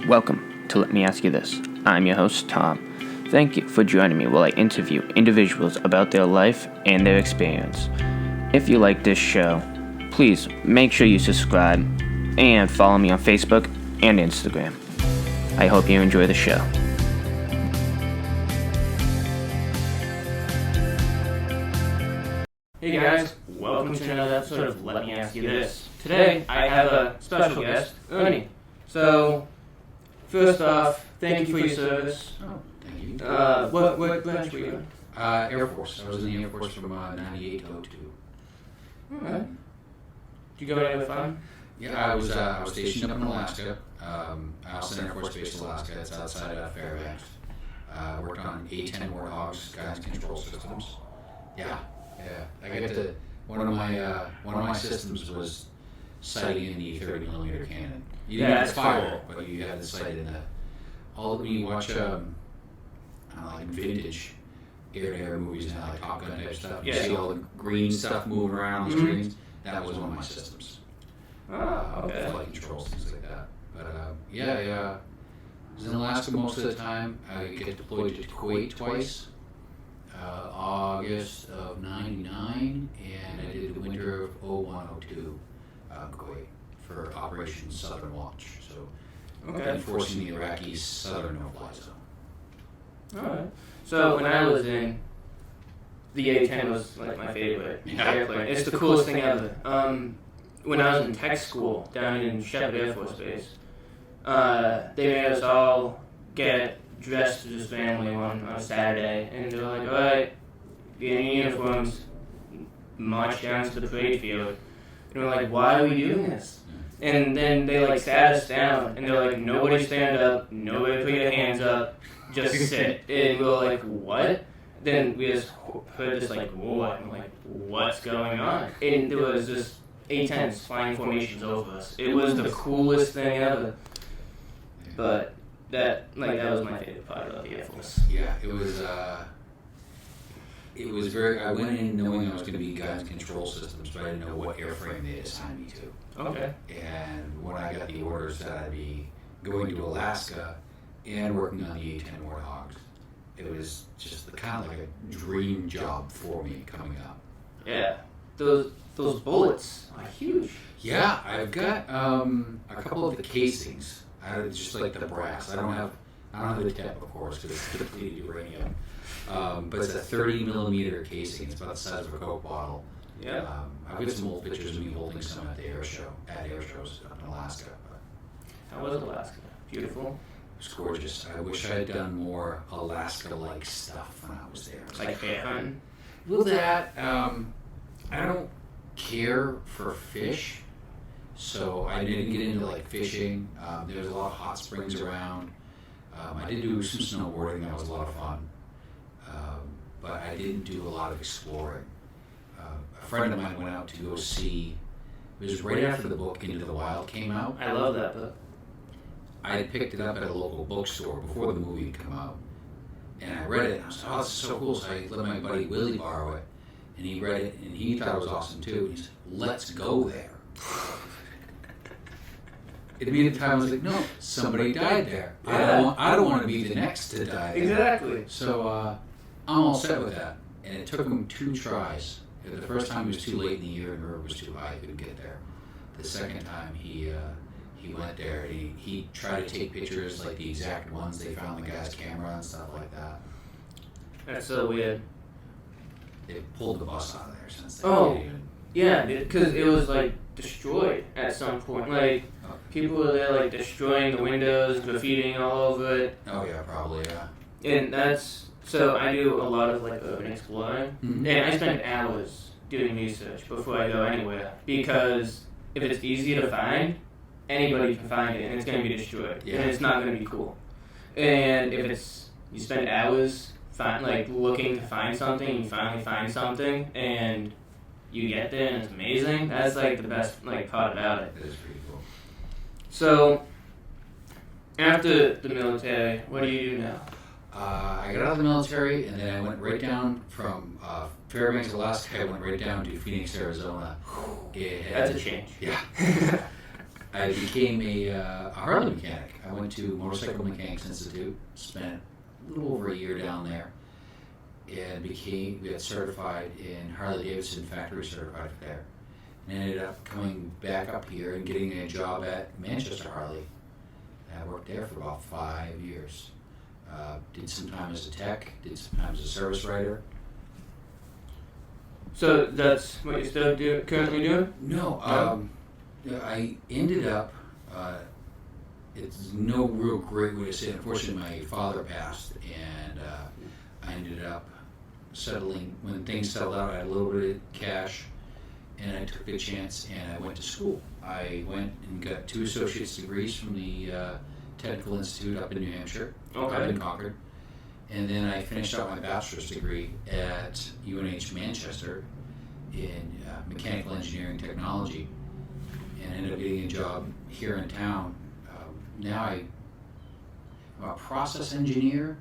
Welcome to Let Me Ask You This. I'm your host, Tom. Thank you for joining me while I interview individuals about their life and their experience. If you like this show, please make sure you subscribe and follow me on Facebook and Instagram. I hope you enjoy the show. Hey guys, welcome to another episode of Let Me Ask You This. Today I have a special guest, Ernie. So, first off, thank you for your service. Oh, thank you. What branch were you in? Air Force. I was in the Air Force from 98 to 02. Alright. Did you go anywhere fun? Yeah, I was stationed up in Alaska, Allison Air Force Base, Alaska. It's outside of Fairbanks. Worked on A-10 Warthogs, guidance control systems. Yeah. I got to one of my systems was sighting in the 30mm cannon. You didn't have to fire, but you had to sight in when you watch like vintage air-to-air movies now, like Top Gun type stuff. You see all the green stuff moving around on the screens. That was one of my systems. Okay. Flight controls, things like that. But I was in Alaska most of the time. I get deployed to Kuwait twice. August of '99, and I did the winter of 01-02 Kuwait for Operation Southern Watch. So, enforcing the Iraqis' southern no-fly zone. Alright. So when I was in, the A-10 was like my favorite airplane. It's the coolest thing ever. When I was in tech school down in Shepherd Air Force Base, they made us all get dressed as family on a Saturday, and they were like, alright, get in your uniforms, march down to the parade field. And we're like, why are we doing this? And then they like sat us down, and they're like, nobody stand up, nobody put your hands up, just sit. And we were like, what? Then we just heard this like roar, and we're like, what's going on? And there was just A-10s flying formations over us. It was the coolest thing ever. But that was my favorite part of the Air Force. Yeah, it was very. I went in knowing I was going to be guidance control systems, but I didn't know what airframe they had assigned me to. Okay. And when I got the orders that I'd be going to Alaska and working on the A-10 Warthogs, it was just kind of like a dream job for me coming up. Yeah, those bullets are huge. Yeah, I've got a couple of the casings. Just like the brass. I don't have the tip, of course, because it's depleted uranium. But it's a 30mm casing. It's about the size of a Coke bottle. Yeah. I've got some old pictures of me holding some at air shows up in Alaska. How was Alaska? Beautiful. It was gorgeous. I wish I had done more Alaska-like stuff when I was there. Like bear hunting? Well, that I don't care for fish. So I didn't get into like fishing. There's a lot of hot springs around. I did do some snowboarding. That was a lot of fun. But I didn't do a lot of exploring. A friend of mine went out to go see. It was right after the book Into the Wild came out. I love that book. I had picked it up at a local bookstore before the movie had come out. And I read it, and I was like, oh, this is so cool. So I let my buddy Willie borrow it. And he read it, and he thought it was awesome too. And he said, let's go there. At the time, I was like, no, somebody died there. Yeah. I don't want to be the next to die there. Exactly. So I'm all set with that. And it took him 2 tries. The first time he was too late in the year and the river was too high, he couldn't get there. The second time he went there, and he tried to take pictures like the exact ones they found the guy's camera and stuff like that. That's so weird. They pulled the bus out of there since then. Yeah, because it was like destroyed at some point. Like people were there like destroying the windows, graffitiing all over it. Oh yeah, probably yeah. And so I do a lot of like urban exploring, and I spend hours doing research before I go anywhere, because if it's easy to find, anybody can find it, and it's going to be destroyed, and it's not going to be cool. And if you spend hours looking to find something, you finally find something, and you get there and it's amazing. That's like the best part about it. That is pretty cool. So after the military, what do you do now? I got out of the military, and then I went right down from Fairbanks, Alaska. I went right down to Phoenix, Arizona. That's a change. Yeah. I became a Harley mechanic. I went to Motorcycle Mechanics Institute, spent a little over a year down there, and got certified in Harley Davidson, factory certified there. And ended up coming back up here and getting a job at Manchester Harley. I worked there for about 5 years. Did some time as a tech, did some time as a service writer. So that's what you're still currently doing? No, I ended up, it's no real great way to say it. Unfortunately, my father passed, and I ended up settling, when things settled out, I had a little bit of cash, and I took the chance and I went to school. I went and got 2 associate's degrees from the Technical Institute up in New Hampshire, up in Concord. And then I finished out my bachelor's degree at UNH Manchester in mechanical engineering technology, and ended up getting a job here in town. Now I'm a process engineer,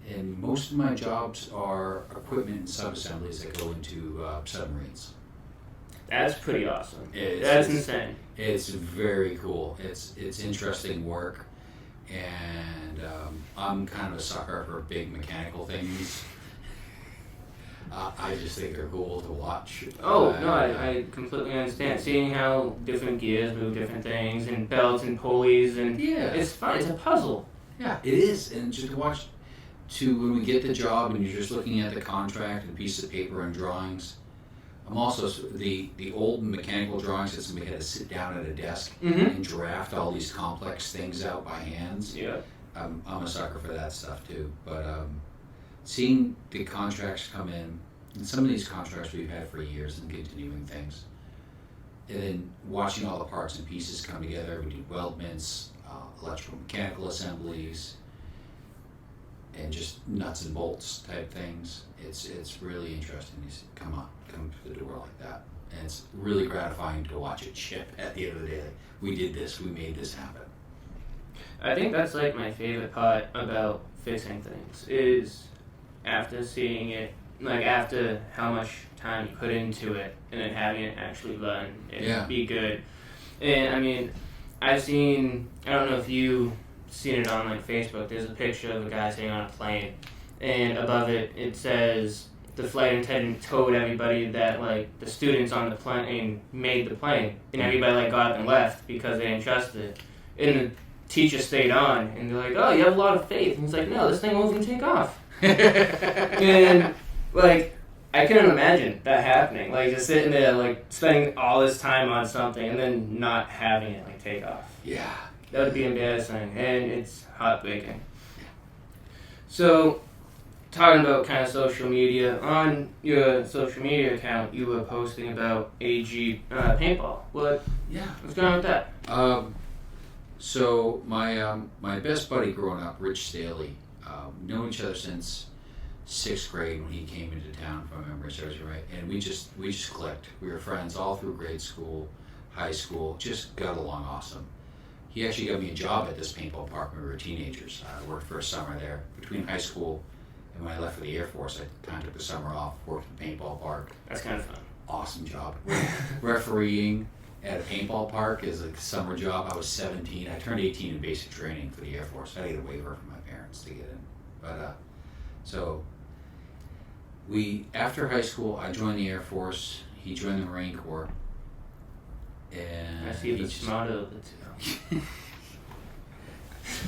and most of my jobs are equipment and sub-assemblies that go into submarines. That's pretty awesome. That's insane. It's very cool. It's interesting work, and I'm kind of a sucker for big mechanical things. I just think they're cool to watch. I completely understand. Seeing how different gears move different things, and belts and pulleys, and it's fun. It's a puzzle. Yeah, it is. And just to watch, when we get the job and you're just looking at the contract and pieces of paper and drawings. I'm also, the old mechanical drawings that somebody had to sit down at a desk and draft all these complex things out by hands. Yeah. I'm a sucker for that stuff too. But seeing the contracts come in, and some of these contracts we've had for years and continuing things, and then watching all the parts and pieces come together. We do weldments, electrical mechanical assemblies, and just nuts and bolts type things. It's really interesting to see, come through the door like that. And it's really gratifying to watch it ship at the end of the day. Like, we did this, we made this happen. I think that's like my favorite part about fixing things, is after seeing it, like after how much time you put into it, and then having it actually run and be good. And I mean, I don't know if you've seen it on like Facebook, there's a picture of a guy sitting on a plane, and above it says the flight attendant told everybody that like the students on the plane made the plane, and everybody like got up and left because they didn't trust it. And the teacher stayed on, and they're like, "Oh, you have a lot of faith." And he's like, "No, this thing won't even take off." And like, I couldn't imagine that happening. Like just sitting there, like spending all this time on something and then not having it like take off. Yeah. That would be embarrassing, and it's heartbreaking. So, talking about kind of social media, on your social media account, you were posting about AG paintball. What's going on with that? So my best buddy growing up, Rich Staley, known each other since 6th grade when he came into town, if I remember serves right, and we just clicked. We were friends all through grade school, high school, just got along awesome. He actually got me a job at this paintball park when we were teenagers. I worked for a summer there between high school and when I left for the Air Force. I kind of took the summer off, worked at the paintball park. That's kind of fun. Awesome job. Refereeing at a paintball park is a summer job. I was 17. I turned 18 in basic training for the Air Force. I had to get a waiver from my parents to get in. But so after high school, I joined the Air Force. He joined the Marine Corps. And I see the smarter of the two.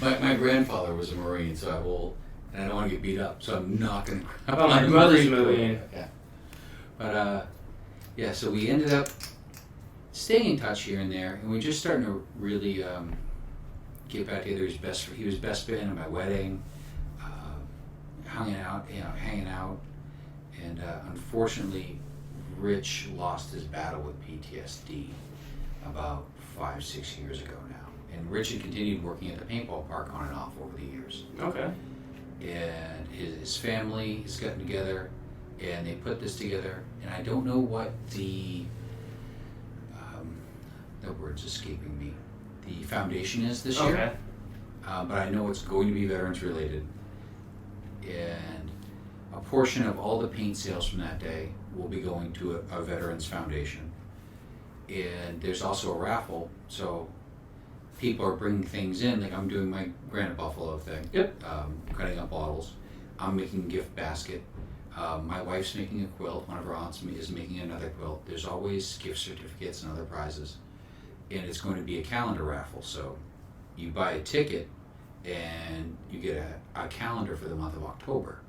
my grandfather was a Marine, so and I don't want to get beat up, so I'm not going to. Oh, my brother's Marine. Yeah. But so we ended up staying in touch here and there, and we were just starting to really get back together. He was best man at my wedding, hanging out, and unfortunately, Rich lost his battle with PTSD about 5-6 years ago now. And Rich had continued working at the paintball park on and off over the years. Okay. And his family has gotten together, and they put this together. And I don't know what the word's escaping me. The foundation is this year. But I know it's going to be veterans related. And a portion of all the paint sales from that day will be going to a veterans foundation. And there's also a raffle, so people are bringing things in. Like I'm doing my Granite Buffalo thing. Yep. Cutting up bottles. I'm making a gift basket. My wife's making a quilt. One of her aunts is making another quilt. There's always gift certificates and other prizes. And it's going to be a calendar raffle. So you buy a ticket and you get a calendar for the month of October.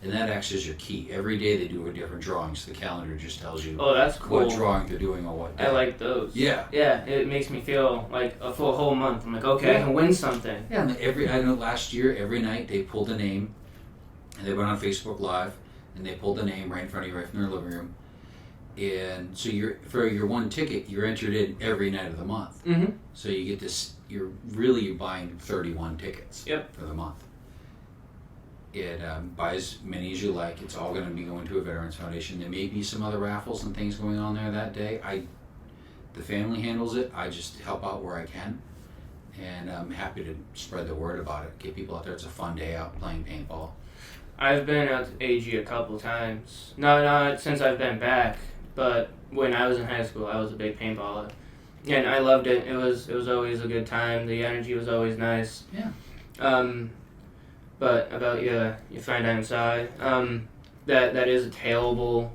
And that acts as your key. Every day they do a different drawing, so the calendar just tells you that's cool. what drawing they're doing on what day. I like those. Yeah. Yeah, it makes me feel like for a whole month. I'm like, okay, I can win something. Yeah, and I know last year, every night they pulled a name, and they went on Facebook Live, and they pulled the name right in front of you, right from their living room. And so for your one ticket, you're entered in every night of the month. Mm-hmm. So you get this. You're buying 31 tickets. Yep. For the month. It buy as many as you like. It's all going to be going to a Veterans Foundation. There may be some other raffles and things going on there that day. The family handles it. I just help out where I can, and I'm happy to spread the word about it. Get people out there. It's a fun day out playing paintball. I've been out to AG a couple times. Not since I've been back, but when I was in high school, I was a big paintballer, and I loved it. It was always a good time. The energy was always nice. Yeah. But about your friend inside, that is a terrible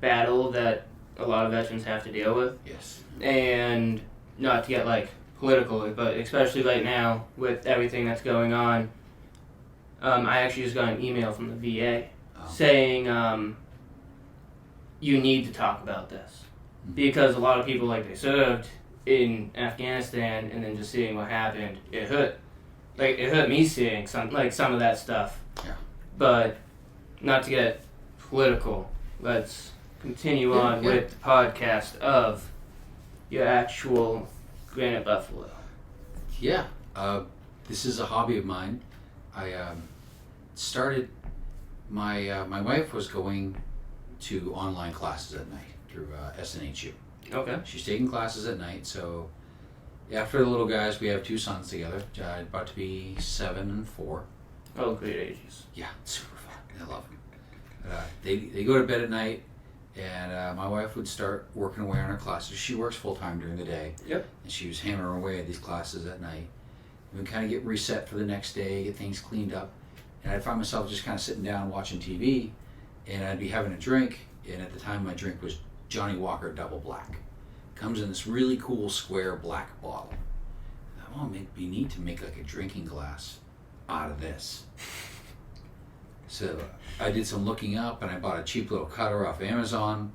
battle that a lot of veterans have to deal with. Yes. And not to get like political, but especially right now with everything that's going on, I actually just got an email from the VA saying you need to talk about this because a lot of people they served in Afghanistan and then just seeing what happened, it hurt. It hurt me seeing some of that stuff. Yeah. But not to get political, let's continue on with the podcast of your actual Granite Buffalo. Yeah. This is a hobby of mine. I started. My wife was going to online classes at night through SNHU. Okay. She's taking classes at night, so. After the little guys, we have 2 sons together, about to be 7 and 4. Oh, great ages. Yeah, super fun. I love them. They go to bed at night, and my wife would start working away on her classes. She works full-time during the day. Yep. And she was hammering away at these classes at night. We would kind of get reset for the next day, get things cleaned up. And I'd find myself just kind of sitting down watching TV, and I'd be having a drink, and at the time my drink was Johnny Walker Double Black. Comes in this really cool square black bottle. I thought, we need to make like a drinking glass out of this. So I did some looking up and I bought a cheap little cutter off Amazon,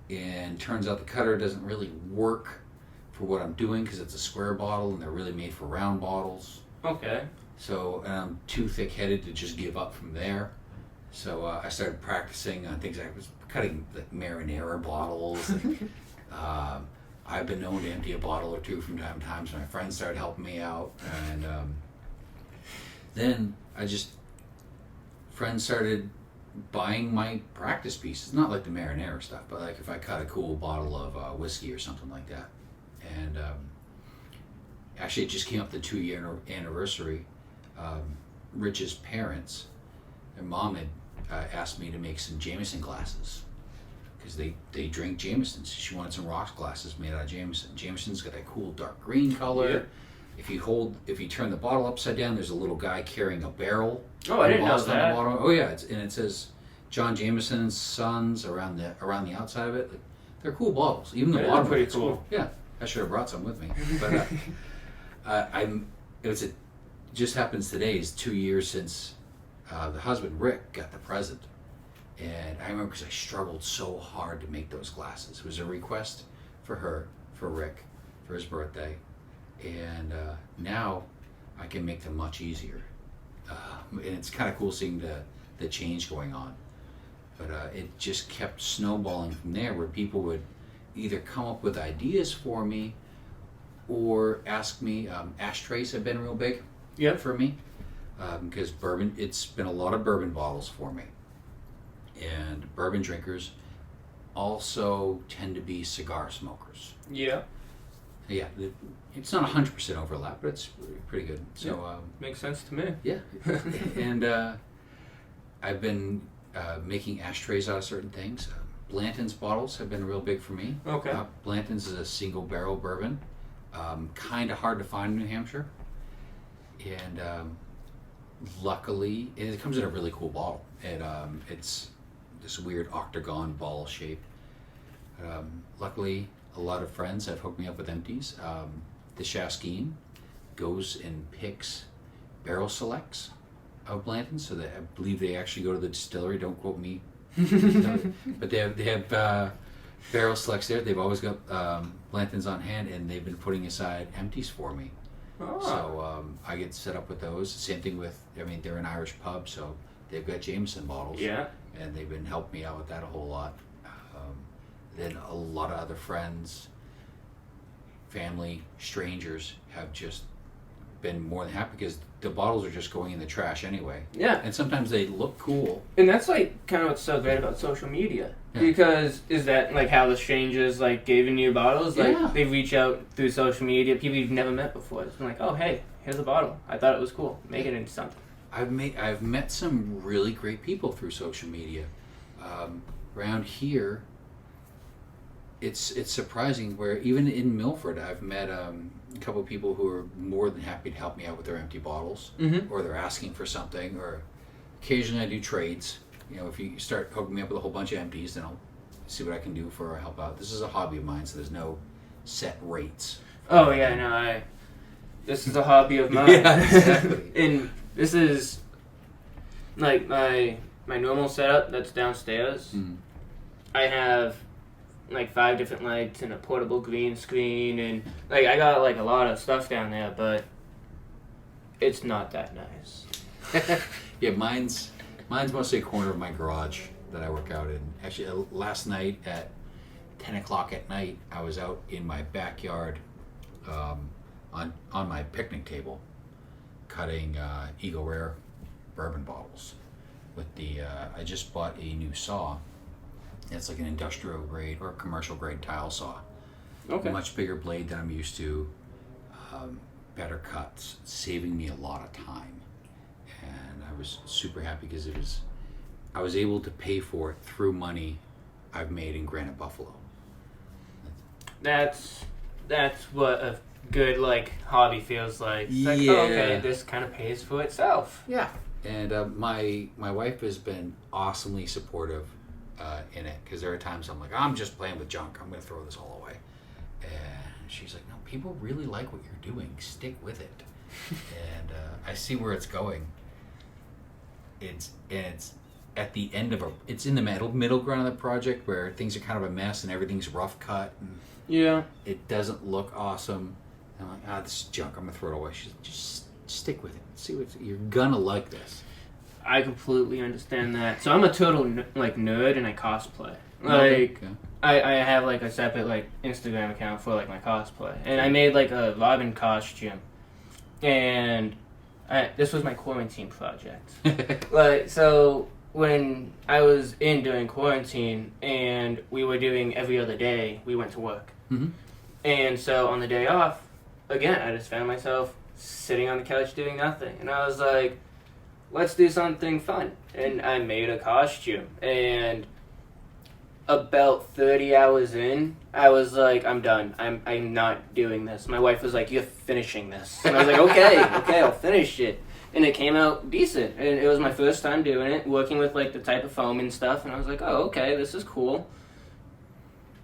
and turns out the cutter doesn't really work for what I'm doing because it's a square bottle and they're really made for round bottles. Okay. So I'm too thick-headed to just give up from there. So I started practicing on things. I was cutting like marinara bottles. And, I've been known to empty a bottle or two from time to time, so my friends started helping me out. And then friends started buying my practice pieces. Not like the marinara stuff, but like if I cut a cool bottle of whiskey or something like that. And actually it just came up the 2-year anniversary. Rich's parents, their mom had asked me to make some Jameson glasses. Because they drink Jameson. So she wanted some rocks glasses made out of Jameson. Jameson's got that cool dark green color. Yeah. If you turn the bottle upside down, there's a little guy carrying a barrel. Oh, I didn't know that. Oh yeah, and it says John Jameson's Sons around the outside of it. They're cool bottles. Even the bottom. Pretty cool. Cool. Yeah, I should have brought some with me. But it just happens today is 2 years since the husband Rick got the present. And I remember because I struggled so hard to make those glasses. It was a request for Rick, for his birthday. And now I can make them much easier. And it's kind of cool seeing the change going on. But it just kept snowballing from there where people would either come up with ideas for me or ask me. Ashtrays have been real big for me. Because bourbon, it's been a lot of bourbon bottles for me. And bourbon drinkers also tend to be cigar smokers. Yeah. Yeah, it's not 100% overlap, but it's pretty good. So makes sense to me. Yeah, and I've been making ashtrays out of certain things. Blanton's bottles have been real big for me. Okay. Blanton's is a single barrel bourbon. Kind of hard to find in New Hampshire. And luckily, it comes in a really cool bottle. It's this weird octagon ball shape. Luckily, a lot of friends have hooked me up with empties. The Shaskeen goes and picks barrel selects of Blanton's, so that I believe they actually go to the distillery. Don't quote me, but they have barrel selects there. They've always got Blanton's on hand, and they've been putting aside empties for me. Oh. So I get set up with those. Same thing with, I mean, they're an Irish pub, so they've got Jameson bottles. Yeah. And they've been helping me out with that a whole lot. Then a lot of other friends, family, strangers have just been more than happy because the bottles are just going in the trash anyway. Yeah. And sometimes they look cool. And that's like kind of what's so great about social media. Yeah. Because is that like how the strangers like giving you bottles? Like they reach out through social media, people you've never met before. It's been like, oh hey, here's a bottle. I thought it was cool. Make it into something. I've met some really great people through social media. Around here, it's surprising where even in Milford, I've met a couple of people who are more than happy to help me out with their empty bottles, or they're asking for something, or occasionally I do trades. You know, if you start hooking me up with a whole bunch of empties, then I'll see what I can do for help out. This is a hobby of mine, so there's no set rates. Oh yeah, no, this is a hobby of mine. Yeah, exactly. And this is like my normal setup that's downstairs. Mm-hmm. I have like 5 different lights and a portable green screen, and like I got like a lot of stuff down there, but it's not that nice. Yeah, mine's mostly a corner of my garage that I work out in. Actually, last night at 10 o'clock at night, I was out in my backyard on my picnic table cutting Eagle Rare bourbon bottles with the I just bought a new saw. It's like an industrial grade or commercial grade tile saw. Okay. Much bigger blade than I'm used to. Better cuts, saving me a lot of time. And I was super happy because I was able to pay for it through money I've made in Granite Buffalo. That's what a good like hobby feels like. It's like, yeah. Oh, okay, this kind of pays for itself. Yeah. And my wife has been awesomely supportive in it, because there are times I'm like, I'm just playing with junk, I'm going to throw this all away. And she's like, no, people really like what you're doing, stick with it. And I see where it's going. It's at the end of it's in the middle ground of the project where things are kind of a mess and everything's rough cut. And yeah. It doesn't look awesome. I'm like, this is junk, I'm going to throw it away. She's like, just stick with it. See what you're going to like this. I completely understand that. So I'm a total nerd and I cosplay. Like okay. I have like a separate like Instagram account for like my cosplay, and I made like a Robin costume, and this was my quarantine project. Like so when I was during quarantine and we were doing every other day, we went to work, and so on the day off, again I just found myself sitting on the couch doing nothing, and I was like, let's do something fun. And I made a costume. And about 30 hours in, I was like, I'm done. I'm not doing this. My wife was like, you're finishing this. And I was like, okay, I'll finish it. And it came out decent. And it was my first time doing it, working with like the type of foam and stuff. And I was like, oh, okay, this is cool.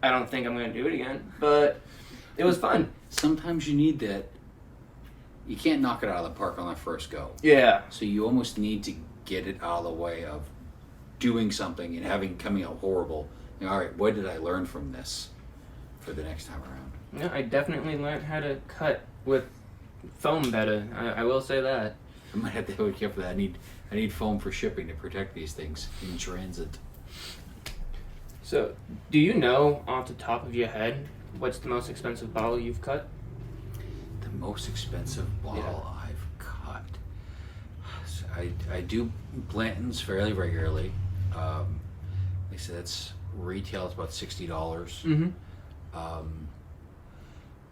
I don't think I'm going to do it again. But it was fun. Sometimes you need that. You can't knock it out of the park on the first go. Yeah. So you almost need to get it out of the way of doing something and coming out horrible. You know, all right, what did I learn from this for the next time around? Yeah, I definitely learned how to cut with foam better. I will say that. I might have to be careful that. I need foam for shipping to protect these things in transit. So, do you know off the top of your head what's the most expensive bottle you've cut? The most expensive bottle I've cut. So I do Blanton's fairly regularly. They say that's retail is about $60. Mm-hmm.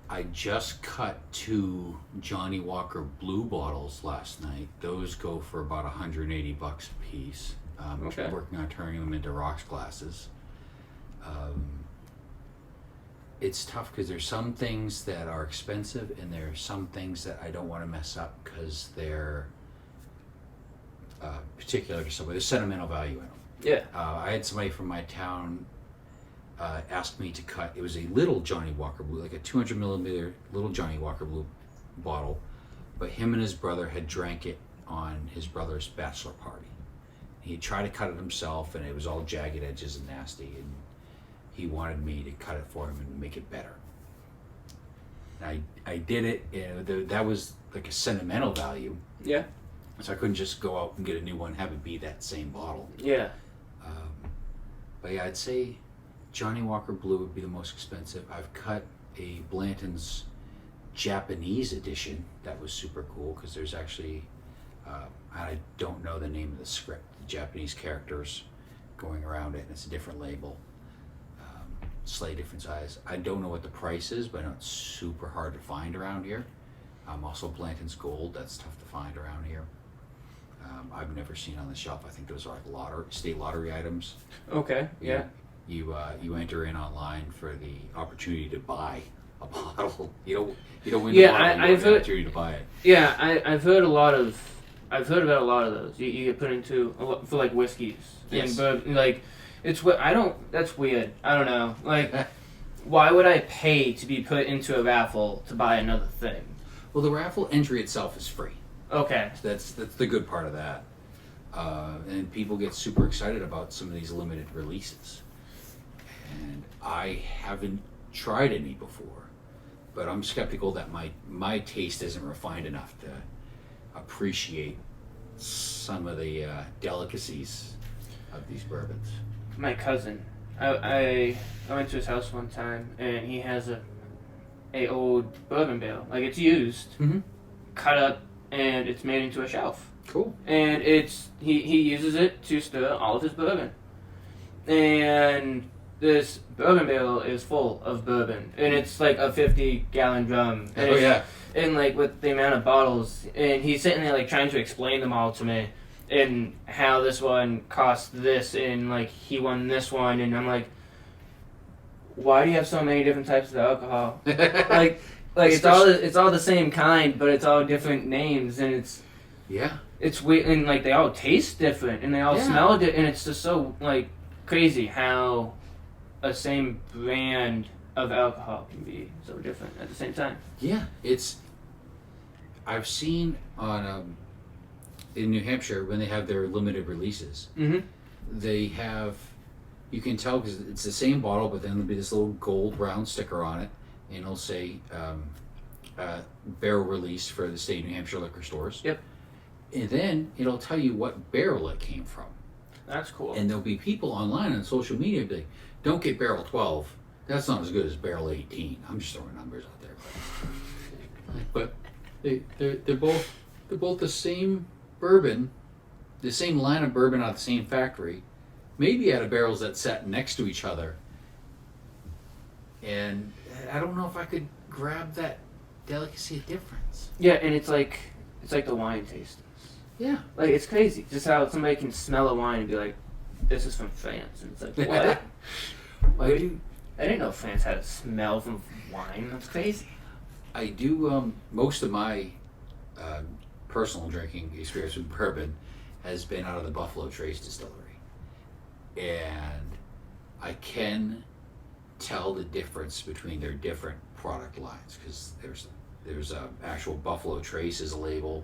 I just cut 2 Johnny Walker Blue bottles last night. Those go for about $180 a piece. I'm working on turning them into rocks glasses. it's tough because there's some things that are expensive and there's some things that I don't want to mess up because they're particular to somebody. There's sentimental value in them. Yeah. I had somebody from my town ask me to cut. It was a little Johnny Walker Blue, like a 200 milliliter little Johnny Walker Blue bottle, but him and his brother had drank it on his brother's bachelor party. He tried to cut it himself, and it was all jagged edges and nasty, and he wanted me to cut it for him and make it better. I did it, and that was like a sentimental value. Yeah. So I couldn't just go out and get a new one, have it be that same bottle. Yeah. But yeah, I'd say Johnny Walker Blue would be the most expensive. I've cut a Blanton's Japanese edition that was super cool because there's actually, I don't know the name of the script, the Japanese characters going around it, and it's a different label. Slightly different size. I don't know what the price is, but I know it's super hard to find around here. Also Blanton's Gold, that's tough to find around here. I've never seen on the shelf. I think those are like state lottery items. Okay. Yeah. You enter in online for the opportunity to buy a bottle. You don't win the bottle. I've the opportunity to buy it. Yeah, I've heard about a lot of those. You get put into for like whiskeys and bourbon. Like it's what I don't. That's weird. I don't know. Like why would I pay to be put into a raffle to buy another thing? Well, the raffle entry itself is free. Okay. That's the good part of that. And people get super excited about some of these limited releases. And I haven't tried any before, but I'm skeptical that my taste isn't refined enough to appreciate some of the delicacies of these bourbons. My cousin, I went to his house one time, and he has a old bourbon barrel. Like it's used, cut up, and it's made into a shelf. Cool. And he uses it to stir all of his bourbon. And this bourbon barrel is full of bourbon, and it's like a 50-gallon drum. And and like with the amount of bottles, and he's sitting there like trying to explain them all to me, and how this one cost this, and like he won this one, and I'm like, why do you have so many different types of alcohol? like it's all the same kind, but it's all different names, and it's weird, and like they all taste different, and they all smell different, and it's just so like crazy how a same brand of alcohol can be so different at the same time. Yeah, I've seen on in New Hampshire when they have their limited releases, they have, you can tell because it's the same bottle, but then there'll be this little gold round sticker on it, and it'll say barrel release for the state of New Hampshire liquor stores. Yep. And then it'll tell you what barrel it came from. That's cool. And there'll be people online on social media be like, don't get barrel 12. That's not as good as barrel 18. I'm just throwing numbers out there. But they're both the same bourbon, the same line of bourbon out of the same factory, maybe out of barrels that sat next to each other. And I don't know if I could grab that delicacy of difference. Yeah, and it's like the wine tastings. Yeah. Like it's crazy just how somebody can smell a wine and be like, this is from France, and it's like, what? I didn't know France had a smell from wine. That's crazy. I do. Most of my personal drinking experience with bourbon has been out of the Buffalo Trace distillery, and I can tell the difference between their different product lines because there's a actual Buffalo Trace is a label,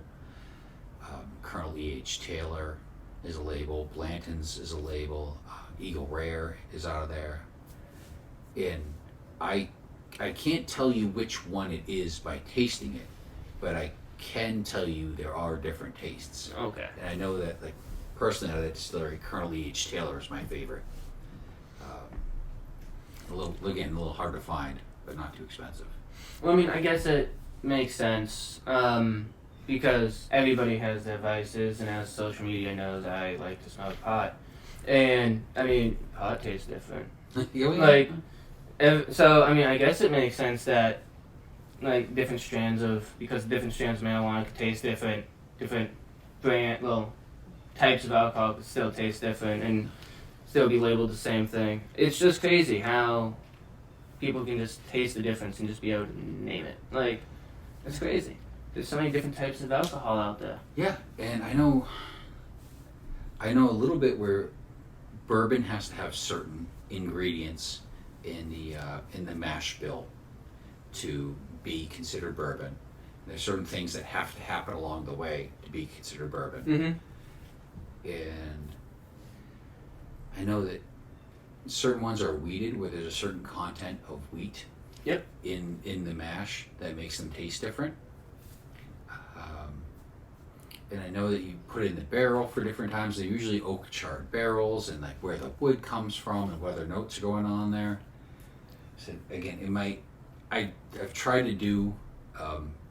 Colonel E.H. Taylor is a label, Blanton's is a label, Eagle Rare is out of there, and I can't tell you which one it is by tasting it, but I can tell you there are different tastes. Okay. And I know that, like, personally out of that distillery, Colonel E.H. Taylor is my favorite. A little hard to find, but not too expensive. Well, I mean, I guess it makes sense because everybody has their vices, and as social media knows, I like to smoke pot. And, I mean, pot tastes different. So, I mean, I guess it makes sense that, like, different strands of marijuana could taste different types of alcohol could still taste different and still be labeled the same thing. It's just crazy how people can just taste the difference and just be able to name it. Like, it's crazy. There's so many different types of alcohol out there. Yeah, and I know a little bit where bourbon has to have certain ingredients in the mash bill to be considered bourbon. There's certain things that have to happen along the way to be considered bourbon. Mm-hmm. And I know that certain ones are wheated where there's a certain content of wheat Yep. in the mash that makes them taste different. And I know that you put it in the barrel for different times. They're usually oak charred barrels, and like where the wood comes from and what other notes are going on there. So again, I've tried to do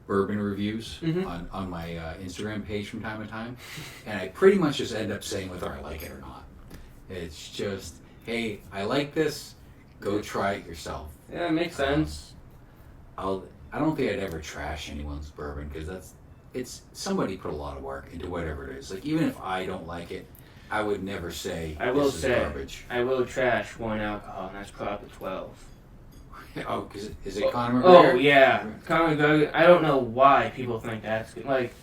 bourbon reviews on my Instagram page from time to time, and I pretty much just end up saying whether I like it or not. It's just, hey, I like this, go try it yourself. Yeah, it makes sense. I don't think I'd ever trash anyone's bourbon, because it's somebody put a lot of work into whatever it is. Like, even if I don't like it, I would never say this is garbage. I will trash one alcohol, and that's Proper 12. Oh, because is it Conor McGregor? Oh, yeah. Conor McGregor. I don't know why people think that's good. Like,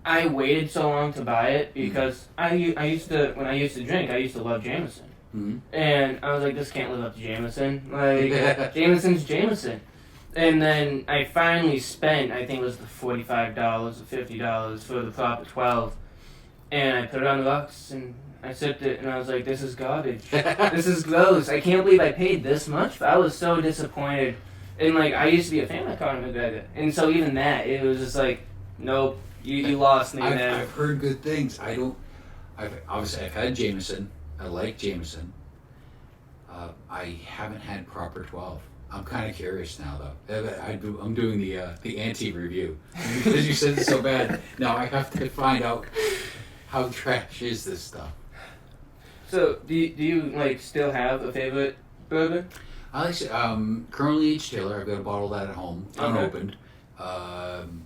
I waited so long to buy it because when I used to drink, I used to love Jameson. Mm-hmm. And I was like, this can't live up to Jameson. Like, Jameson's Jameson. And then I finally spent, I think it was the $45 or $50 for the Proper 12. And I put it on the box and I sipped it and I was like, this is garbage. This is gross. I can't believe I paid this much. I was so disappointed. And like, I used to be a fan of Conor McGregor. And so even that, it was just like, nope, you lost me there. I've heard good things. I've had Jameson. I like Jameson. I haven't had Proper 12. I'm kind of curious now, though. I'm doing the anti-review because you said it's so bad. Now I have to find out how trash is this stuff. So, do you like still have a favorite bourbon? I like currently H. Taylor. I've got a bottle of that at home, unopened, and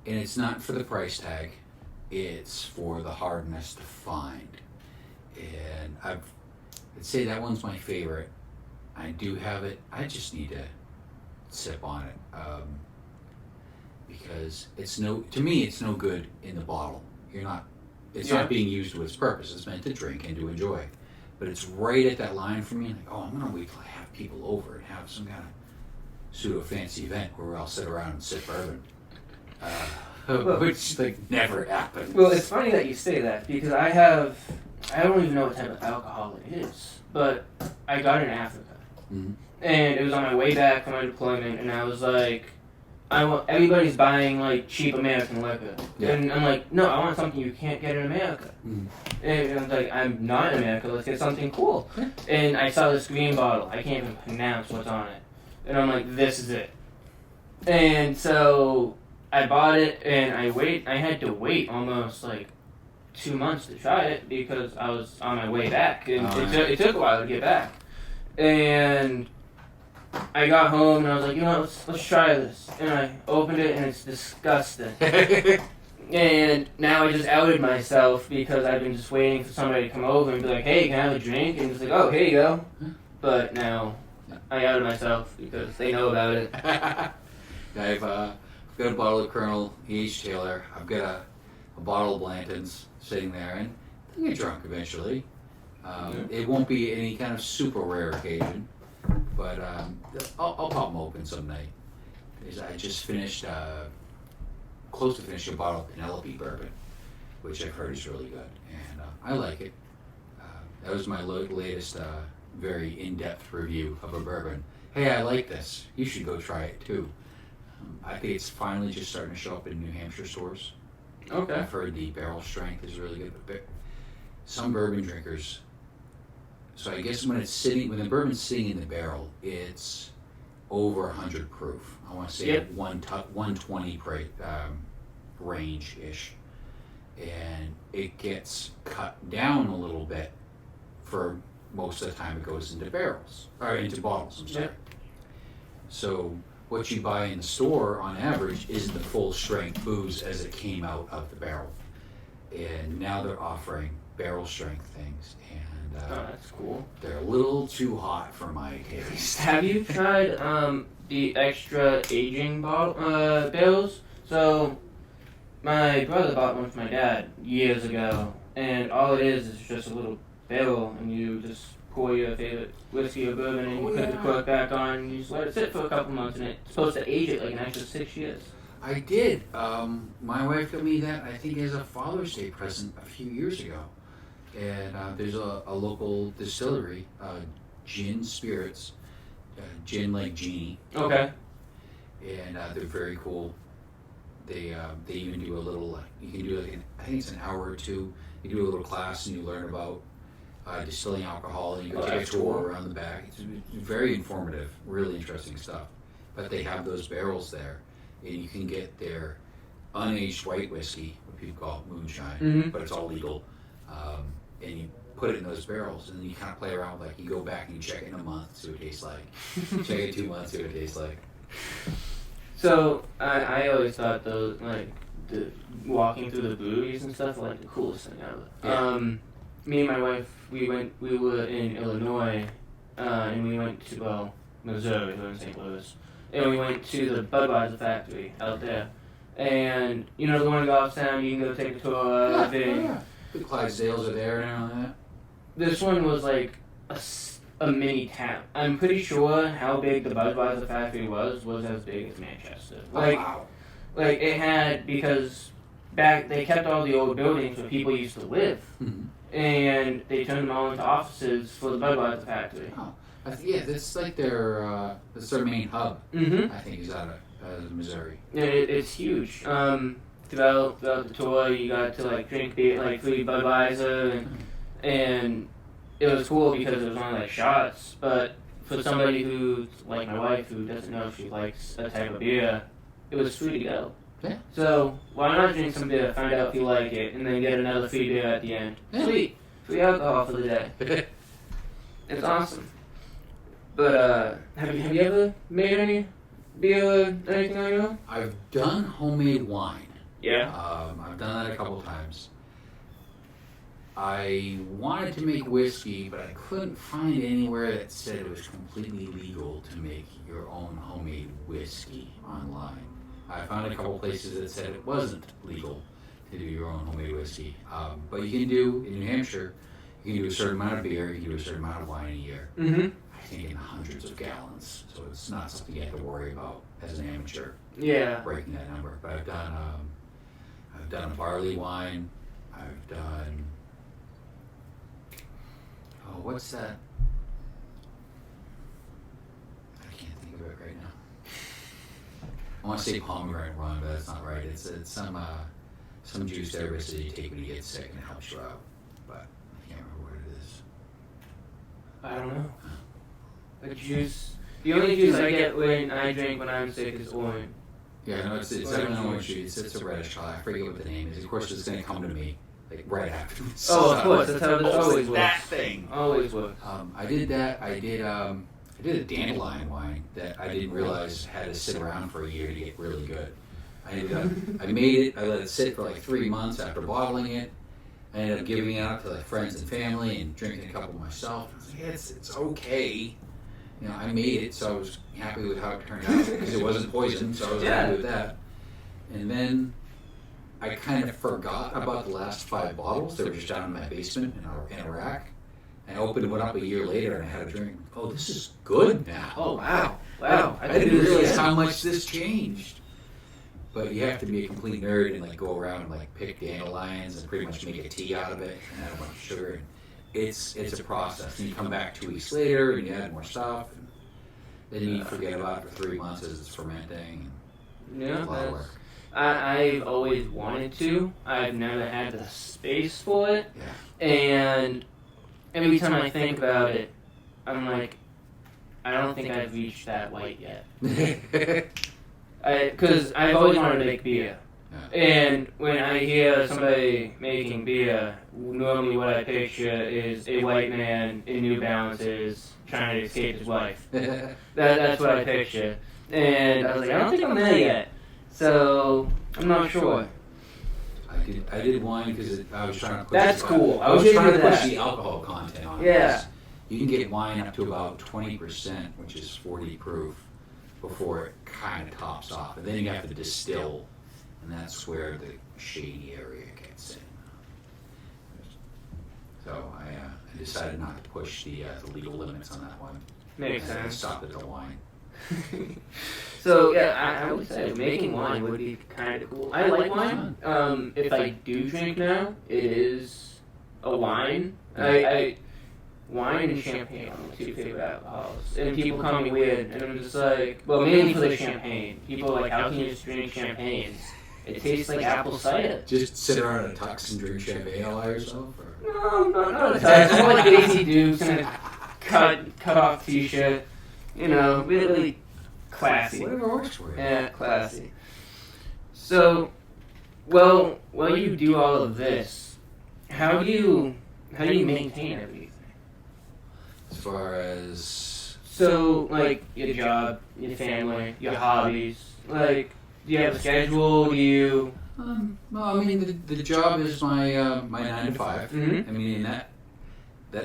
it's not for the price tag. It's for the hardness to find, and I'd say that one's my favorite. I do have it. I just need to sip on it because to me it's no good in the bottle. It's not being used to its purpose. It's meant to drink and to enjoy, but it's right at that line for me. Like, oh, I'm gonna wait till I have people over and have some kind of pseudo fancy event where I'll sit around and sip bourbon, which like never happens. Well, it's funny that you say that because I don't even know what type of alcohol it is, but I got it in Africa. Mm-hmm. And it was on my way back from my deployment, and I was like, everybody's buying like cheap American liquor, and I'm like, no, I want something you can't get in America. Mm-hmm. And I was like, I'm not in America, let's get something cool. And I saw this green bottle, I can't even pronounce what's on it, and I'm like, this is it. And so I bought it, and I had to wait almost like 2 months to try it because I was on my way back, and it took a while to get back. And I got home and I was like, you know what, let's try this. And I opened it and it's disgusting. And now I just outed myself because I've been just waiting for somebody to come over and be like, hey, can I have a drink? And just like, oh, here you go. But now I outed myself because they know about it. I've got a bottle of Colonel H. Taylor. I've got a bottle of Blanton's sitting there, and I'll get drunk eventually. It won't be any kind of super rare occasion, but I'll pop them open some night. I just finished, close to finishing a bottle of Penelope bourbon, which I've heard is really good, and I like it. That was my latest, very in-depth review of a bourbon. Hey, I like this. You should go try it too. I think it's finally just starting to show up in New Hampshire stores. Okay. I've heard the barrel strength is really good, but some bourbon drinkers. So I guess when the bourbon's sitting in the barrel, it's over 100 proof. I want to say 120 range-ish. And it gets cut down a little bit for most of the time it goes into bottles, I'm sorry. So what you buy in the store on average isn't the full strength booze as it came out of the barrel. And now they're offering barrel strength things, and Oh, that's cool. they're a little too hot for my taste. Have you tried the extra aging barrels? So my brother bought one for my dad years ago, and all it is just a little barrel, and you just pour your favorite whiskey or bourbon, and you put the cork back on, and you just let it sit for a couple months, and it's supposed to age it like an extra 6 years. I did. My wife got me that, I think, as a Father's Day present a few years ago. And there's a local distillery, Gin Spirits, gin like genie. Okay. And they're very cool. They even do a little, you can do like, I think it's an hour or two. You do a little class and you learn about distilling alcohol, and you go take a tour around the back. It's very informative, really interesting stuff. But they have those barrels there, and you can get their unaged white whiskey, what people call moonshine, but it's all legal. And you put it in those barrels, and then you kind of play around with, like, you go back and you check it in a month, see what it tastes like. Check it 2 months, see what it tastes like. So I always thought those, like, the walking through the breweries and stuff were like the coolest thing ever. Yeah. Me and my wife, we were in Illinois, and we went to, Missouri, we were in St. Louis, and we went to the Budweiser factory out there. And, you know, the one in Goffstown, you can go take a tour of it. Yeah. The Clydesdales are there and all that. This one was like a mini town. I'm pretty sure how big the Budweiser factory was as big as Manchester. Like, wow. Like it had, because back they kept all the old buildings where people used to live, and they turned them all into offices for the Budweiser factory. Oh, yeah, that's like their main hub. I think is out of Missouri. And it's huge. Throughout the tour, you got to like drink beer, like free Budweiser, and it was cool because it was only like shots. But for somebody who, like my wife, who doesn't know if she likes a type of beer, it was free to go. Yeah. So why not drink some beer, find out if you like it, and then get another free beer at the end? Yeah. Sweet, free alcohol for the day. It's awesome. But have you ever made any beer or anything like that? I've done homemade wine. Yeah. I've done that a couple times. I wanted to make whiskey, but I couldn't find anywhere that said it was completely legal to make your own homemade whiskey online. I found a couple places that said it wasn't legal to do your own homemade whiskey. But you can do, in New Hampshire, you can do a certain amount of beer, you can do a certain amount of wine a year. I think in hundreds of gallons. So it's not something you have to worry about as an amateur. Yeah. Breaking that number. But I've done a barley wine. I've done, what's that? I can't think of it right now. I want to say pomegranate rum, but that's not right. It's some juice there basically you take when you get sick and it helps you out. But I can't remember what it is. I don't know. A juice. The only juice I get when I drink when I'm sick is orange. Yeah, no, it's not an orange juice. It's a reddish color. I forget what the name is. Of course, it's going to come to me like right after this. Oh, of course. That's how this always works. That thing. Always works. I did that. I did a dandelion wine that I didn't realize had to sit around for a year to get really good. I made it. I let it sit for like 3 months after bottling it. I ended up giving it out to like friends and family and drinking a couple myself. I was like, yeah, it's okay. You know, I made it, so I was happy with how it turned out because it wasn't poison, so I was happy with that. And then I kind of forgot about the last 5 bottles. They were just down in my basement in a rack. I opened one up a year later and I had a drink. Oh, this is good now. Oh, wow. Wow. I didn't realize how much this changed. But you have to be a complete nerd and like go around and like pick dandelions and pretty much make a tea out of it and add a bunch of sugar. And it's a process. And you come back 2 weeks later and you add more stuff. And then you forget about it for 3 months as it's fermenting. Yeah, it's a lot of work. I've always wanted to. I've never had the space for it. Yeah. And every time I think about it, I'm like, I don't think I've reached that weight yet. Because I've always wanted to make beer. Yeah. And when I hear somebody making beer, normally what I picture is a white man in New Balances trying to escape his wife. That's what I picture. And I was like, I don't think I'm there yet. So, I'm not sure. I did wine because I was trying to push. That's cool. I was trying to push that. the alcohol content on it. Yeah. You can get wine up to about 20%, which is 40 proof, before it kind of tops off, and then you have to distill, and that's where the shady area gets in. So I decided not to push the legal limits on that one. Makes I sense. stopped at the wine. So yeah, I would say making wine would be kind of cool. I like wine. If I do drink now, it is a wine. Wine and champagne are my 2 favorite alcohols. And people call me weird, and I'm just like, well, mainly for the champagne. People are like, how can you just drink champagne? It tastes like apple cider. Just sit around in a tux and drink champagne all by yourself? Or? No, not a tux. More like Daisy Dukes and a cut off t-shirt. You know, really classy. Whatever works for you. Yeah, classy. So, well, while you do all of this, how do you maintain everything? As far as... So, like, your job, your family, your hobbies, like, do you have a schedule? Do you... Well, I mean, the job is my 9 to 5. Mm-hmm. I mean, that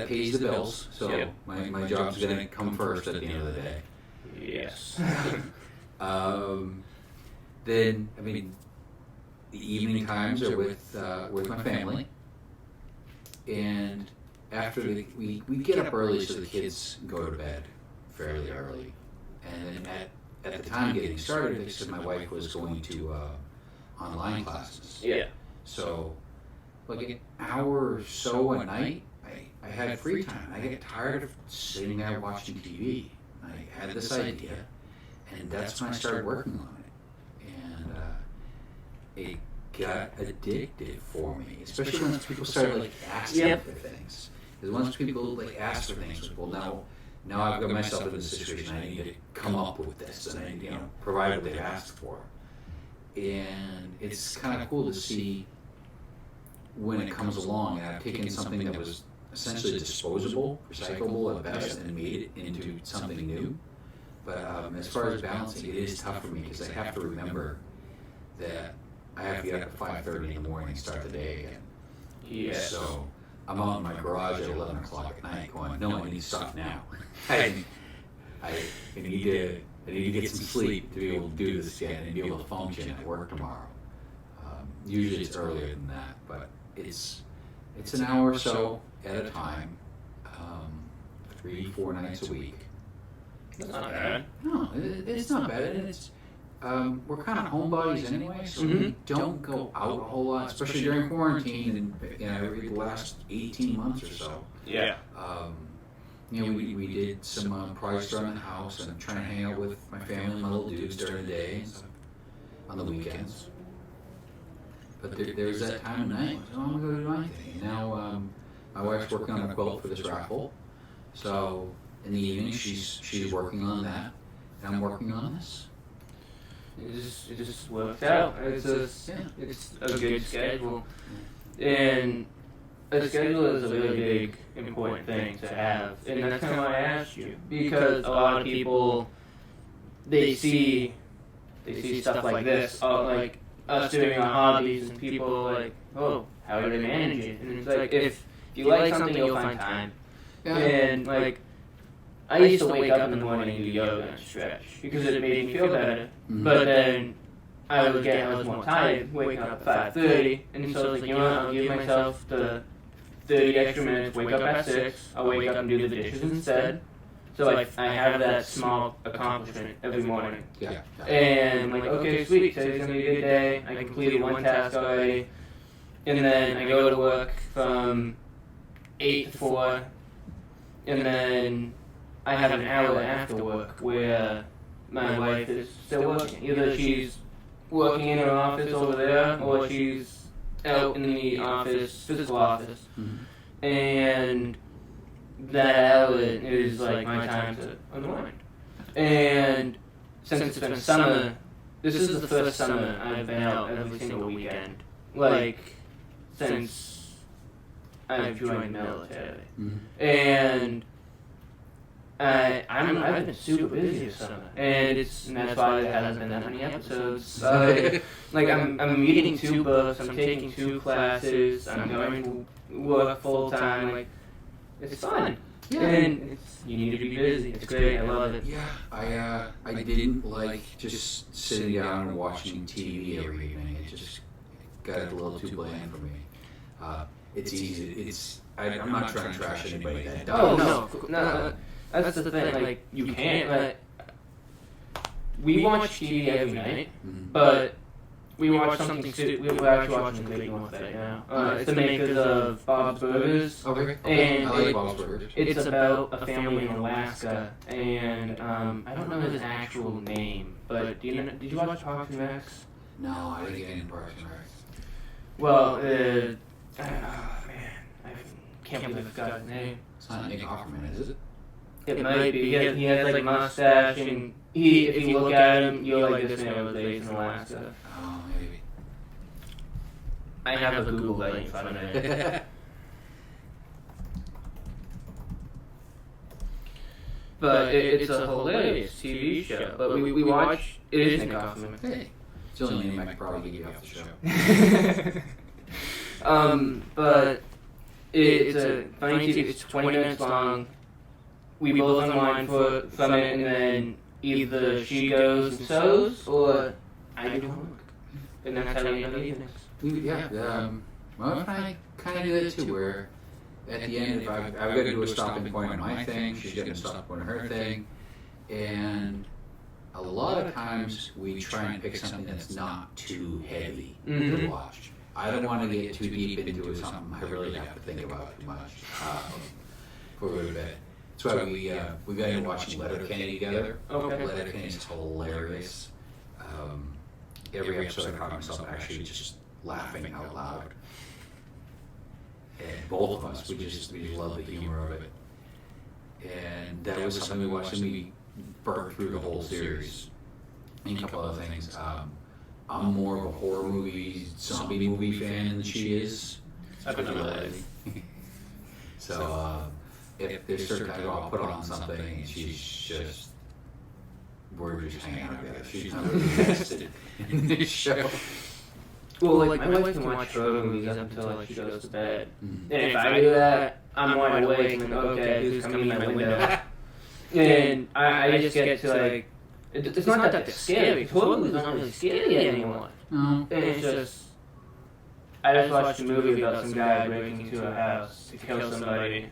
pays the bills, so Yep. my job's going to come first at the end of the day. Yes. Then, I mean, the evening times are with my family, and after we get up early so the kids go to bed fairly early, and then at the time getting started, because my wife was going to online classes. Yeah. So, like an hour or so a night, I had free time. I get tired of sitting there watching TV. I had this idea, and that's when I started working on it. And it got addictive for me, especially once people started like asking for things. Because once people like ask for things, like, well, now I've got myself in this situation. I need to come up with this, and I need to provide what they've asked for. And it's kind of cool to see when it comes along. And I've taken something that was essentially disposable, recyclable at best, and made it into something new. But as far as balancing, it is tough for me because I have to remember that I have to get up at 5:30 in the morning and start the day again. Yes. So I'm out in my garage at 11 o'clock at night going, no, I need to stop now. I need to get some sleep to be able to do this again and be able to function at work tomorrow. Usually it's earlier than that, but it's an hour or so at a time, 3-4 nights a week. That's not bad. No, it's not bad. And it's we're kind of homebodies anyway, so we don't go out a whole lot, especially during quarantine and every last 18 months or so. Yeah. We did some projects around the house and trying to hang out with my family and my little dudes during the day and stuff on the weekends. But there's that time of night. So I'm going to go do my thing. And now my wife's working on a quilt for this raffle. So in the evening she's working on that, and I'm working on this. It just works out. It's a good schedule, and a schedule is a really big, important thing to have. And that's kind of why I asked you, because a lot of people they see stuff like this, like us doing our hobbies, and people are like, oh, how do they manage it? And it's like, if you like something, you'll find time. Yeah. And like, I used to wake up in the morning and do yoga and stretch because it made me feel better. Mm-hmm. But then I was more tired, waking up at 5:30, and so I was like, you know what, I'll give myself the 30 extra minutes, wake up at 6, I'll wake up and do the dishes instead. So I have that small accomplishment every morning. Yeah. And I'm like, okay, sweet, today's going to be a good day. I completed one task already. And then I go to work from 8 to 4. And then I have an hour after work where my wife is still working. Either she's working in her office over there, or she's out in the office, physical office. Mm-hmm. And that hour is like my time to unwind. And since it's been summer, this is the first summer I've been out every single weekend. Like, since I've joined the military. Mm-hmm. And I've been super busy this summer, and that's why there hasn't been that many episodes. Like I'm reading 2 books, I'm taking 2 classes, I'm going to work full time. Like it's fun, and you need to be busy. It's great. I love it. Yeah, I didn't like just sitting down and watching TV every evening. It just got a little too bland for me. It's easy. I'm not trying to trash anybody that does. Oh no. That's the thing. Like you can't. Like, we watch TV every night, but we watch something. We're actually watching the Big North right now. It's the makers of Bob's Burgers. Okay. And I like Bob's Burgers. It's about a family in Alaska, and I don't know his actual name, but did you watch Parks and Recs? No, I didn't get into Parks and Recs. Well, man, I can't believe I forgot his name. It's not Nick Offerman, is it? It might be. He has like a mustache, and if you look at him, you're like, this man was raised in Alaska. Oh, maybe. I have a Google right in front of me. But it's a hilarious TV show. But we watch. It is Nick Offerman. Hey, it's the only name I could probably get you off the show. But it's a funny TV. It's 20 minutes long. We both unwind from it, and then either she goes and sews, or I do homework. And that's how we end our evenings. Well, I kind of do that too, where at the end, if I've got to do a stopping point on my thing, she's got to stop point on her thing, and a lot of times we try and pick something that's not too heavy to watch. I don't want to get too deep into something I really have to think about too much for a little bit. That's why we got into watching Letterkenny together. Okay. Letterkenny is hilarious. Every episode I caught myself actually just laughing out loud. And both of us, we just love the humor of it. And that was something we watched, and we burnt through the whole series. And a couple other things. I'm more of a horror movie, zombie movie fan than she is. I've been on So, if there's certain times I'll put on something and she's just, we're just hanging out together. She's not really invested in this show. Well, like my wife can watch horror movies up until like she goes to bed. And if I do that, I'm wide awake and like, okay, who's coming in my window? And I just get to like, it's not that they're scary. Horror movies aren't really scary anymore. No. And it's just, I just watched a movie about some guy breaking into a house to kill somebody.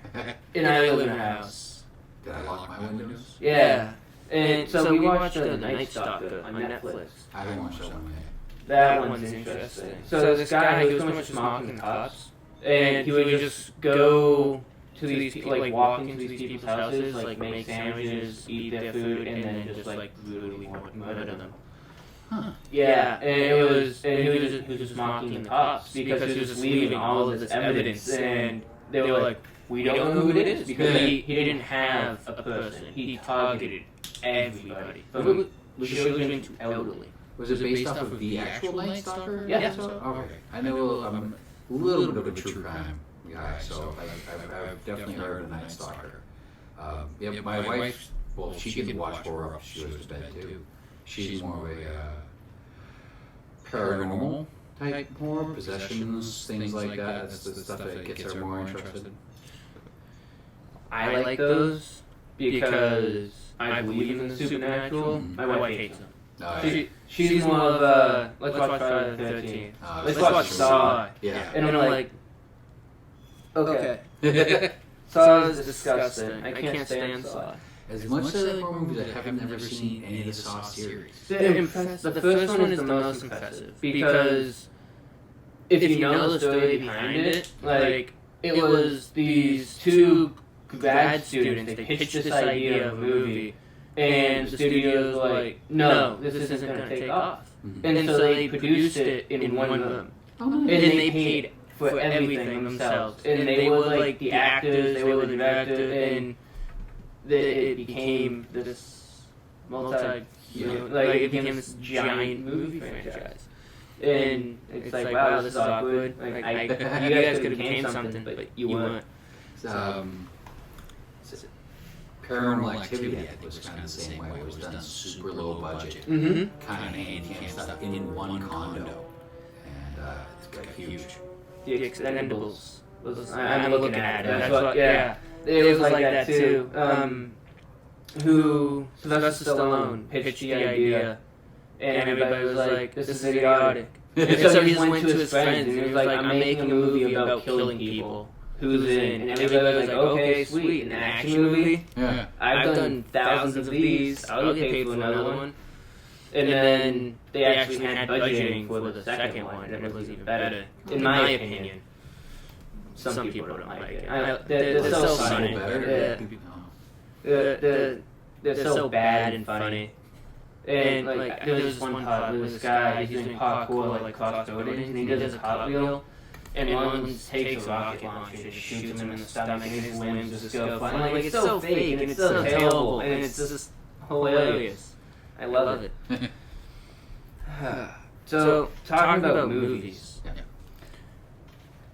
And I live in a house. Did I lock my windows? Yeah. And so we watched The Night Stalker on Netflix. I haven't watched that one yet. That one's interesting. So this guy, he was pretty much mocking the cops. And he would just go to these people, like walk into these people's houses, like make sandwiches, eat their food, and then just like brutally murder them. Huh. Yeah, and he was just mocking the cops because he was just leaving all of this evidence, and they were like, we don't know who it is, because he didn't have a person. He targeted everybody, from children to elderly. Was it based off of the actual Night Stalker? Yeah. Okay. I know I'm a little bit of a true crime guy, so I've definitely heard of Night Stalker. My wife, well, she can watch horror up she goes to bed too. She's more of a paranormal type horror, possessions, things like that. That's the stuff that gets her more interested. I like those because I believe in the supernatural. My wife hates them. She's more of a, let's watch Friday the 13th. Let's watch Saw. Yeah. And I'm like, okay. Saw is disgusting. I can't stand Saw. As much as I like horror movies, I have never seen any of the Saw series. The first one is the most impressive because if you know the story behind it, like, it was these 2 grad students, they pitched this idea of a movie, and the studio was like, no, this isn't going to take off. And so they produced it in one room. And they paid for everything themselves. And they were like the actors, they were the director, and it became this it became this giant movie franchise. And it's like, wow, this is awkward. Like, you guys could have became something, but you weren't. Paranormal Activity, I think, was kind of the same way. It was done super low budget, Mm-hmm. kind of hand stuff in one condo, and it's got huge. The Expendables. I'm looking at it. That's what, yeah. It was like that too. Who Sylvester Stallone pitched the idea, and everybody was like, "This is idiotic." And so he just went to his friends and he was like, "I'm making a movie about killing people. Who's in?" And everybody was like, "Okay, sweet, an action movie." Yeah. I've done thousands of these. I'll get paid for another one. And then they actually had budgeting for the second one, and it was even better, in my opinion. Some people don't like it. They're so funny. They're so bad and funny. And like there was this one part where this guy is doing parkour like across buildings, and he does a cartwheel, and one takes a rocket launcher and shoots him in the stomach, and his limbs just go flying. Like it's so fake and it's so terrible, and it's just hilarious. I love it. So talking about movies.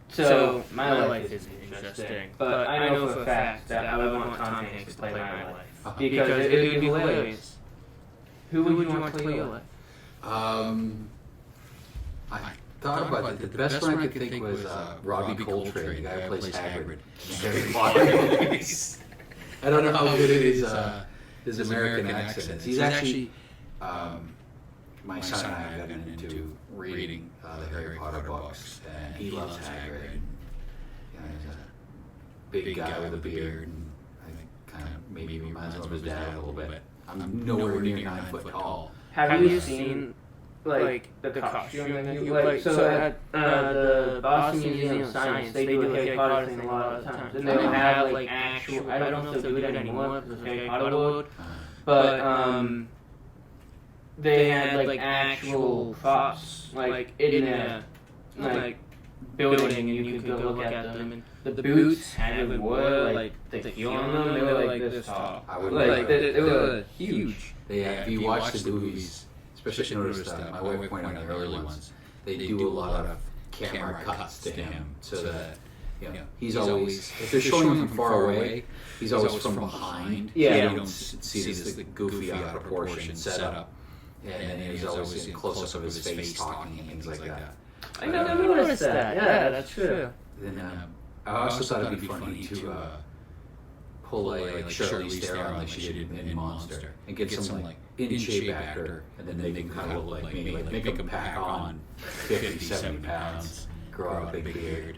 So, my life is interesting, but I know for a fact that I would want Tom Hanks to play my life. Because it would be hilarious. Who would you want to play your life? I thought about it. The best one I could think was Robbie Coltrane, the guy who plays Hagrid in Harry Potter movies. I don't know how good it is, his American accent. He's actually... my son and I have gotten into reading the Harry Potter books, and he loves Hagrid. He's a big guy with a beard, and I think kind of maybe reminds him of his dad a little bit. I'm nowhere near 9 foot tall. Have you seen like the costume that he like? So at the Boston Museum of Science, they do a Harry Potter thing a lot of times, and they have like actual. I don't know if they do it anymore because of Harry Potter World, but they had like actual props like in the like building, and you could go look at them. And the boots had wore like the heel on them. They were like this tall. Like they were huge. If you watch the movies, especially noticed my wife pointed out the early ones, they do a lot of camera cuts to him, so that he's always, if they're showing him from far away, he's always from behind. Yeah, you don't see this goofy out of proportion setup. And then he's always in close-up of his face talking and things like that. I never noticed that. Yeah, that's true. Then I also thought it'd be funny to pull a Charlize Theron like she did in Monster and get some like in-shape actor, and then they can kind of look like me, like make them pack on 50, 70 pounds, grow out a big beard.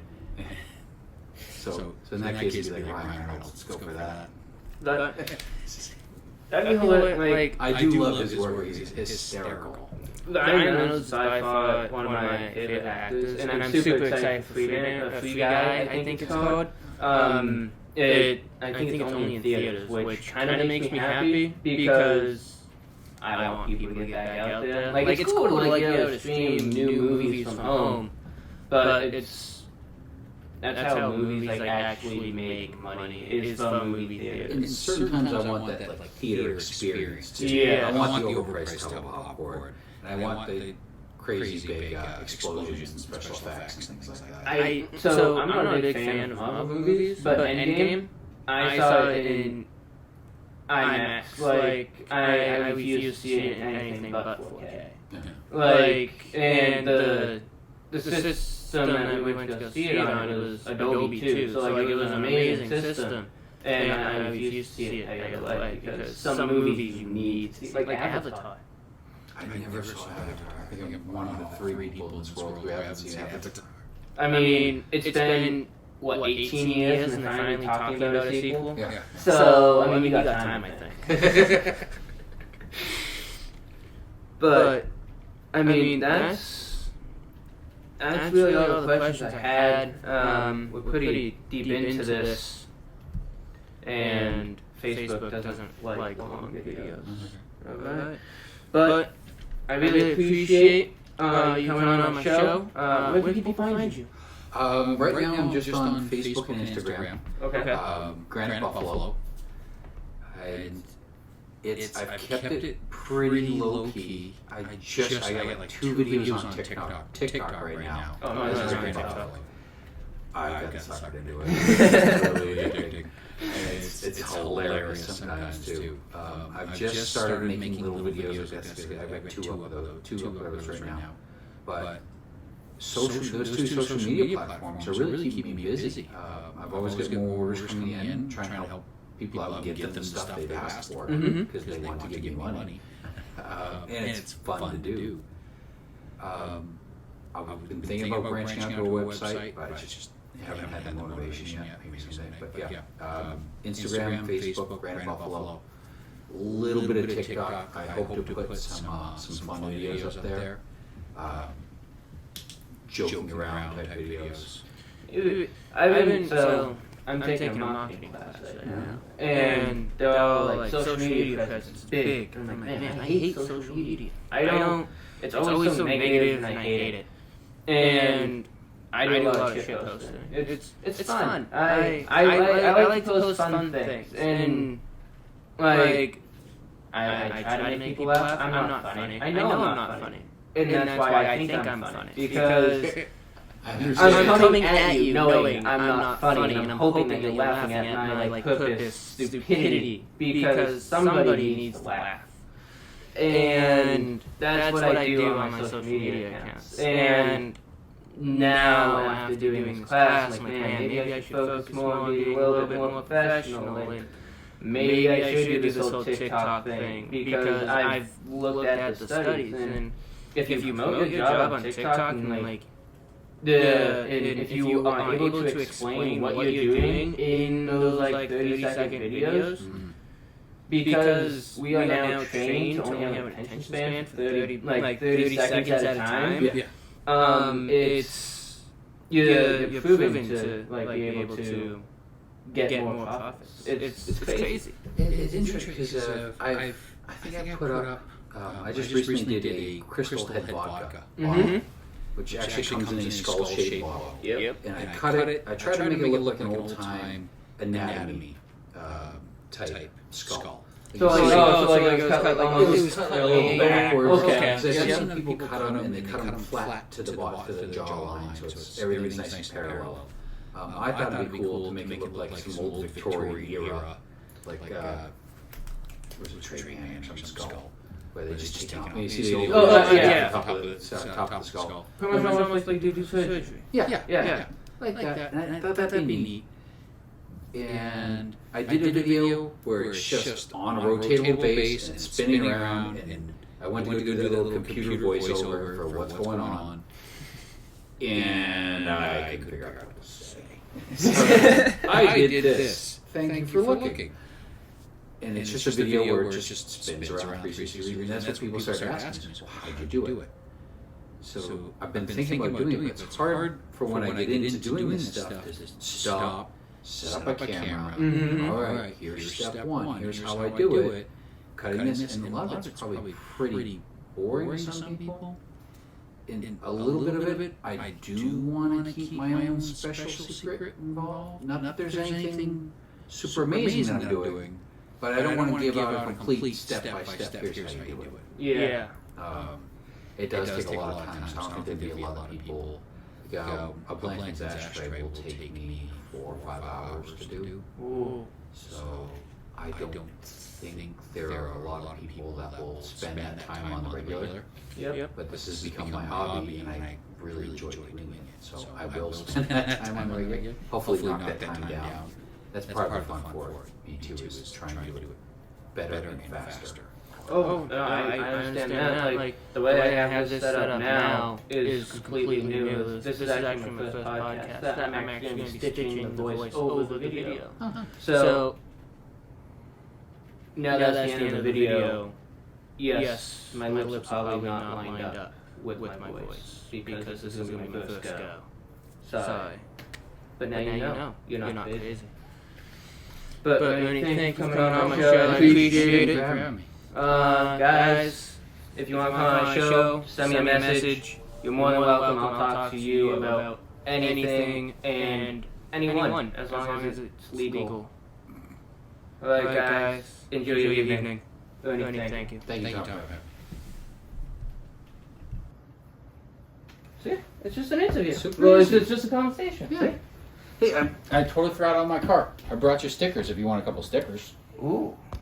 So in that case, it'd be like Ryan Reynolds. Let's go for that. That'd be hilarious. I do love his work. He's hysterical. Ryan Reynolds is by far one of my favorite actors, and I'm super excited for Free Guy, I think it's called. I think it's only in theaters, which kind of makes me happy because I want people to get back out there. Like it's cool to like be able to stream new movies from home, but that's how movies like actually make money. Is from movie theaters. And certain times I want that like theater experience too. Yeah, I want the overpriced tub of popcorn, and I want the crazy big explosions and special effects and things like that. So I'm not a big fan of Marvel movies, but Endgame, I saw it in IMAX. Like I refuse to see it in anything but 4K. Like, and the system that we went to go see it on, it was Adobe too, so like it was an amazing system, and I refuse to see it pay like because some movies you need to see, like Avatar. I never saw Avatar. I think I'm one of the 3 people in this world who haven't seen Avatar. I mean, it's been, what, 18 years and they're finally talking about a sequel? Yeah. So, I mean, we got time, I think. But, I mean, that's really all the questions I had. We're pretty deep into this, and Facebook doesn't like long videos. Okay? But I really appreciate you coming on my show. Where can people find you? Right now I'm just on Facebook and Instagram. Okay. Granite Buffalo. And I've kept it pretty low key. I got like 2 videos on TikTok right now. Oh no, that's Granite Buffalo. I got suckered into it. It's really addicting. And it's hilarious sometimes too. I've just started making little videos. I've got two uploads right now. But those two social media platforms are really keeping me busy. I've always got more orders coming in, trying to help people out and get them the stuff they've asked for because they want to give me money. And it's fun to do. I've been thinking about branching out to a website, but I just haven't had the motivation yet. Maybe someday. But yeah, Instagram, Facebook, Granite Buffalo, a little bit of TikTok. I hope to put some fun videos up there. Joking around type videos. I'm taking a marketing class right now, and they're all like social media presence big. And I'm like, man, I hate social media. I don't. It's always so negative, and I hate it. And I do a lot of shit posting. It's fun. I like to post fun things, and like I try to make people laugh. I'm not funny. I know I'm not funny. And that's why I think I'm funny. Because I'm coming at you knowing I'm not funny, and I'm hoping that you're laughing at my like purpose, stupidity, because somebody needs to laugh. And that's what I do on my social media accounts. And now, after doing this class, I'm like, man, maybe I should focus more on being a little bit more professional, and maybe I should do this whole TikTok thing, because I've looked at the studies, and if you promote your job on TikTok, and like, if you are able to explain what you're doing in those like 30-second videos, because we are now trained to only have an attention span for 30 seconds at a time. It's you're proven to like be able to get more profits. It's crazy. It's interesting because I think I put up. I just recently did a Crystal Head vodka, which actually comes in a skull-shaped bottle. Yep. And I cut it. I tried to make it look like an old-time anatomy type skull. So it was cut like almost a little backwards. Okay. I've seen people cut them, and they cut them flat to the jawline, so everything's nice and parallel. I thought it'd be cool to make it look like some old Victorian era, like where's the trade man or some skull, where they just take off. You see the old top of the skull. Pretty much almost like they do surgery. Yeah. Like that. And I thought that'd be neat. And I did a video where it's just on a rotatable base and spinning around, and I went to go do the little computer voiceover for what's going on, and I couldn't figure out what to say. I did this. Thank you for looking. And it's just a video where it just spins around 360 degrees, and that's what people start asking me, well, how'd you do it? So I've been thinking about doing it, but it's hard for when I get into doing this stuff to just stop, set up a camera. All right, here's step one. Here's how I do it. Cutting this, and a lot of it's probably pretty boring to some people. And a little bit of it, I do want to keep my own special secret involved. Not that there's anything super amazing that I'm doing, but I don't want to give out a complete step-by-step, here's how you do it. Yeah. It does take a lot of time, so I don't think there'd be a lot of people. A blank ashtray will take me 4 or 5 hours to do. Ooh. So I don't think there are a lot of people that will spend that time on the regular. Yep. But this has become my hobby, and I really enjoy doing it. So I will spend that time on the regular. Hopefully knock that time down. That's part of the fun for me too, is trying to do it better and faster. Oh, I understand that. Like, the way I have this set up now is completely new. This is actually my first podcast that I'm actually going to be stitching the voice over the video. So, now that's the end of the video. Yes, my lips are probably not lined up with my voice, because this is going to be my first go. Sorry. But now you know. You're not crazy. But Ernie, thank you for coming on my show. I appreciate it. Guys, if you want to come on my show, send me a message. You're more than welcome. I'll talk to you about anything and anyone, as long as it's legal. Alright, guys, enjoy your evening. Ernie, thank you. Thank you, Tom. See? It's just an interview. Super Well, easy. it's just a conversation. Yeah. See? Hey, I totally forgot on my car. I brought you stickers if you want a couple stickers. Ooh.